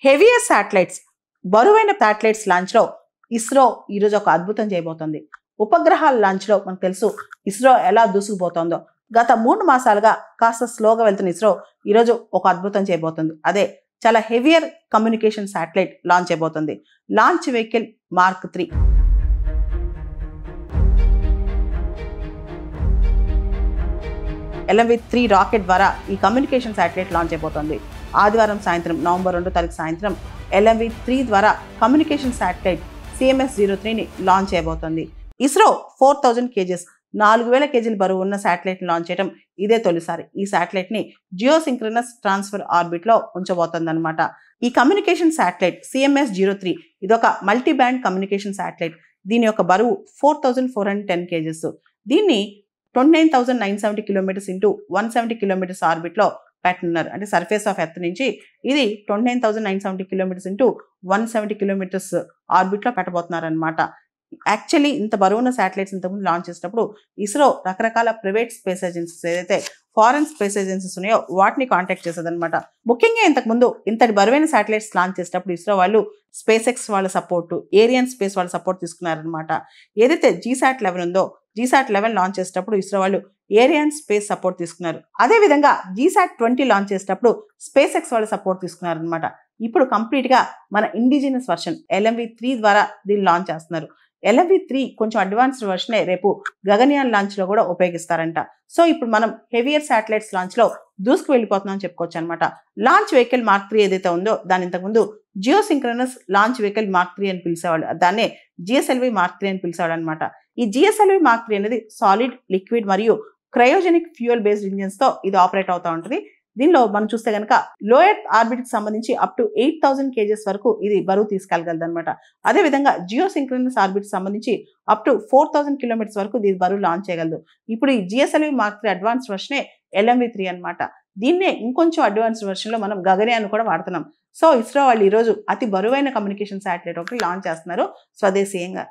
Heavier satellites బరువైన satellites లాంచ్లో ISRO ఈరోజు ఒక అద్భుతం చేయబోతోంది. ఉపగ్రహాల లాంచ్లో మనకు తెలుసు ఇస్రో ఎలా దూసుకుపోతుందో. గత 3 మాసాలుగా కాస్త స్లోగా వెళ్తున్న ఇస్రో ఈరోజు ఒక అద్భుతం చేయబోతుంది. అదే చాలా హెవియర్ కమ్యూనికేషన్ శాటిలైట్ లాంచ్ చేయబోతుంది. Launch vehicle mark 3. LMV-3 rocket ద్వారా ఈ కమ్యూనికేషన్ శాటిలైట్ లాంచ్ అయిపోతుంది. ఆదివారం సాయంత్రం నవంబర్ 2వ తారీఖు సాయంత్రం LMV-3 ద్వారా కమ్యూనికేషన్ శాటిలైట్ CMS-03ని లాంచ్ చేయబోతోంది. ఇస్రో 4000 kgs 4000 kgల బరువు ఉన్న శాటిలైట్ని లాంచ్ చేయడం ఇదే తొలిసారి. ఈ శాటిలైట్ని జియోసింక్రనస్ ట్రాన్స్ఫర్ ఆర్బిట్లో ఉంచబోతోందన్నమాట. ఈ కమ్యూనికేషన్ శాటిలైట్ CMS-03 ఇదొక మల్టీ బ్యాండ్ కమ్యూనికేషన్ శాటిలైట్. దీని యొక్క బరువు 4410 kgs. దీన్ని 29,970 కిలోమీటర్స్ ఇంటూ 170 కిలోమీటర్స్ ఆర్బిట్లో పెట్టనున్నారు. అంటే సర్ఫేస్ ఆఫ్ ఎర్త్ నుంచి ఇది 29,970 కిలోమీటర్స్ ఇంటూ 170 కిలోమీటర్స్ ఆర్బిట్లో పెట్టబోతున్నారు అనమాట. యాక్చువల్లీ ఇంత బరువున్న శాటిలైట్స్ ఇంతకుముందు లాంచ్ చేసినప్పుడు ఇస్రో రకరకాల ప్రైవేట్ స్పేస్ ఏజెన్సీస్ ఏదైతే ఫారెన్ స్పేస్ ఏజెన్సీస్ ఉన్నాయో వాటిని కాంటాక్ట్ చేసేదన్నమాట. ముఖ్యంగా ఇంతకుముందు ఇంతటి బరువైన శాటిలైట్స్ లాంచ్ చేసినప్పుడు ఇస్రో వాళ్ళు స్పేస్ ఎక్స్ వాళ్ళ సపోర్ట్, ఏరియన్ స్పేస్ వాళ్ళ సపోర్ట్ తీసుకున్నారనమాట. ఏదైతే GSAT-11 ఉందో GSAT-11 లాంచ్ చేసేటప్పుడు ఇస్రో వాళ్ళు ఏరియన్ స్పేస్ సపోర్ట్ తీసుకున్నారు. అదేవిధంగా GSAT-20 లాంచ్ చేసేటప్పుడు స్పేస్ ఎక్స్ వాళ్ళ సపోర్ట్ తీసుకున్నారనమాట. ఇప్పుడు కంప్లీట్గా మన ఇండిజినస్ వర్షన్ LMV-3 ద్వారా దీన్ని లాంచ్ చేస్తున్నారు. LMV-3 కొంచెం అడ్వాన్స్డ్ వర్షనే రేపు గగన్యాన్ లాంచ్లో కూడా ఉపయోగిస్తారంట. సో ఇప్పుడు మనం హెవియర్ శాటిలైట్స్ లాంచ్లో దూసుకు వెళ్ళిపోతున్నాం చెప్పుకోవచ్చు అనమాట. లాంచ్ వెహికల్ మార్క్ 3 ఏదైతే ఉందో దాని ఇంతకుముందు జియోసింక్రనస్ లాంచ్ వెహికల్ మార్క్ 3 అని పిలిచేవాళ్ళు. దాన్నే GSLV మార్క్ 3 అని పిలిచేవాడు అనమాట. ఈ GSLV మార్క్ 3 అనేది సాలిడ్, లిక్విడ్ మరియు క్రయోజెనిక్ ఫ్యూయల్ బేస్డ్ ఇంజిన్స్తో ఇది ఆపరేట్ అవుతూ ఉంటుంది. దీనిలో మనం చూస్తే కనుక లో ఎర్త్ ఆర్బిట్కి సంబంధించి అప్ టు 8,000 kgs వరకు ఇది బరువు తీసుకెళ్ళగలదు అనమాట. అదేవిధంగా జియోసింక్రనస్ ఆర్బిట్కి సంబంధించి అప్ టు 4,000 కిలోమీటర్స్ వరకు దీని బరువు లాంచ్ చేయగలదు. ఇప్పుడు ఈ GSLV మార్క్ 3 అడ్వాన్స్ వర్షనే LMV-3 అనమాట. దీన్నే ఇంకొంచెం అడ్వాన్స్డ్ వర్షన్లో మనం గగన్యాన్ కూడా వాడుతున్నాం. సో ఇస్రో వాళ్ళు ఈరోజు అతి బరువైన కమ్యూనికేషన్ శాటిలైట్ ఒకటి లాంచ్ చేస్తున్నారు స్వదేశీయంగా.